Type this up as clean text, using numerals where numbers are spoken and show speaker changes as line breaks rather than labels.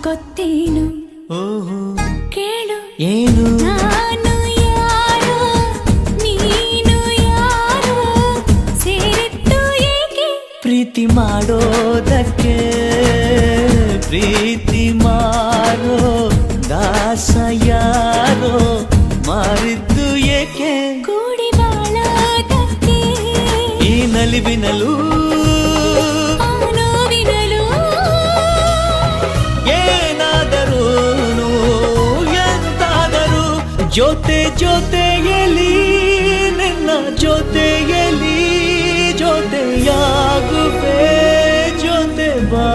ಗೊತ್ತೇನು
ಓಹೋ
ಕೇಳು
ಏನು
ನಾನು ಯಾರು ನೀನು ಯಾರು ಸೇರಿದ್ದು ಏಕೆ
ಪ್ರೀತಿ ಮಾಡೋದಕ್ಕೆ ಪ್ರೀತಿ ಮಾರೋ ದಾಸ ಯಾರೋ ಮಾರಿದ್ದು ಏಕೆ
ಕೂಡಿ ಬಾಳೋದಕ್ಕೆ
ಈ ನಲಿವಿನಲು
ಆ ನೋವಿನಲು
ಏನಾದರೂ ಎಂತಾದರೂ ಜೊತೆಯಲ್ಲಿ ನಿನ್ನ ಜೊತೆಯಲ್ಲಿ ಜೊತೆಯಾಗುವೆ ಜೊತೆ ಬಾ